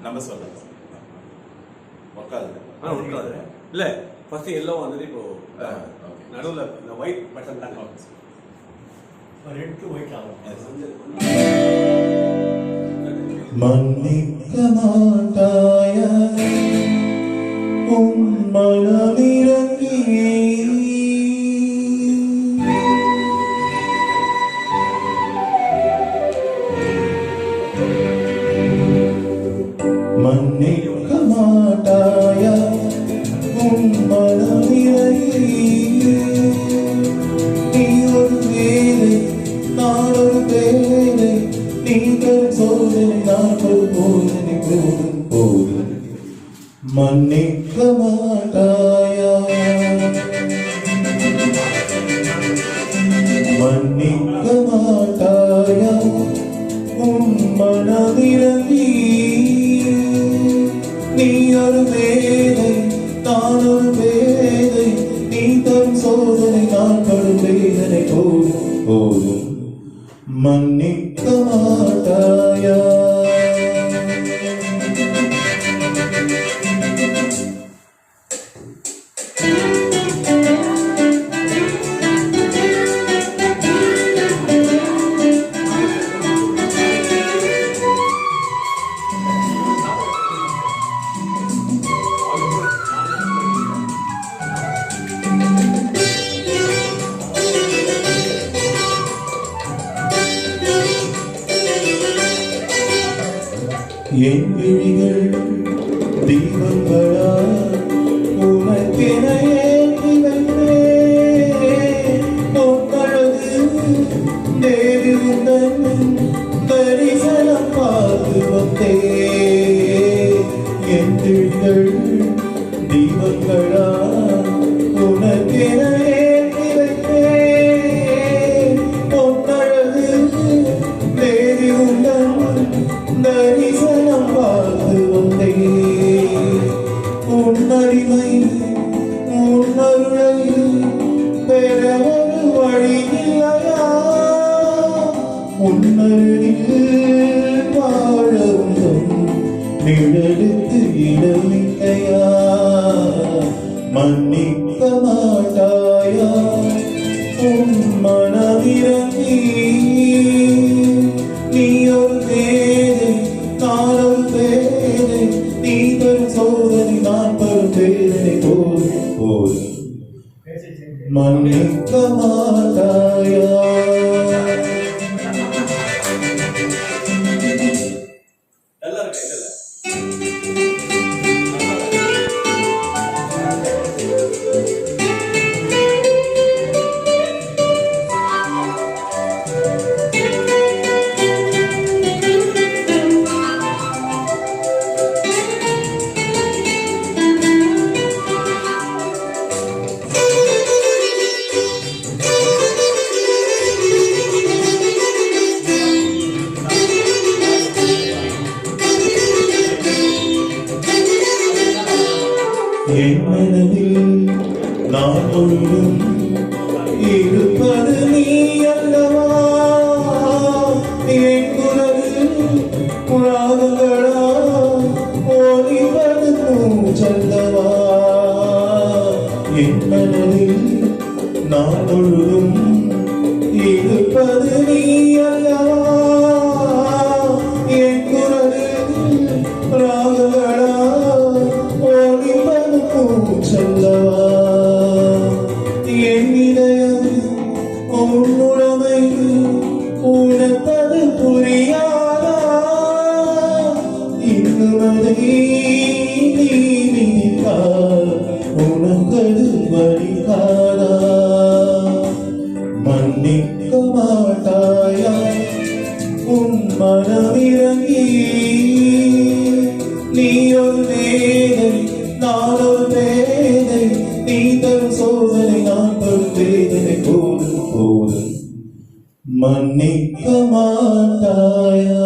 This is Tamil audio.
நம்ம சொல்லுங்க. உட்காது இல்லை ஃபர்ஸ்ட் எல்லோ வந்தது இப்போ நடுவில் இந்த ஒயிட் பட்டன் தான் ரெட் டு ஒயிட் ஆகும். மன்னிக்க மாட்டாய உன் மனமிறங்கி மன்னிக்க மாட்டாய உன் மனமிறங்கி நீ ஒரு வேலை நான் ஒரு வேலை நீங்கள் சோதனை நான் ஒரு போதனை போதும் போதும் மன்னிக்க மாட்டாயா மன்னிக்க மாட்டாயா உன் மனமிறங்கி நீ ஒரு வேலை நான் ஒரு வேலை நீ தரும் சோதனை நான் படும் வேதனை போதும் போதும் மன்னிக்க மாட்டாயா என் விழிகள் தீபங்களா உனக்கென ஏற்றி வைத்தேன் பொன்னழகு தேவி உந்தன் தரிசனம் பார்த்து வந்தேன் என் விழிகள் தீபங்களா உனக்கென ஏற்றி வைத்தேன் பொன்னழகு தேவி உந்தன் தரிசனம் பார்த்து வந்தே உன்னடிமை உன்னருளை பெற ஒரு வழி இல்லையா உன்னருளில் வாழ நிழலுக்கு இடமில்லையா மன்னிக்க மாட்டாயா உன் மனமிறங்கி நீ ஒரு வேலை நான் ஒரு வேலை நீ தரும் சோதனை நான் படும் வேதனை போதும் போதும் மன்னிக்க மாட்டாயா என் மனதில் நான் முழுதும் இருப்பது நீ அல்லவா என் குரலில் புறாதங்களா ஓடிவது மூச்சல்லவா என் மனதில் நான் முழுதும் இருப்பது நீ அல்லவா என் குரலில் ராகங்களா சொல்லவா என் இதயம் உன்னுடைமை உனப்பது புரியாதா இன்னும் அதை நீ நினைத்தால் உனக்கது வழிகாதா மன்னிக்க மாட்டாயா உன் மனமிறங்கி நீ ஒரு வேலை நான் ஒரு வேலை நீ தரும் சோதனை நான் படும் வேதனை போதும் போதும் மன்னிக்க மாட்டாயா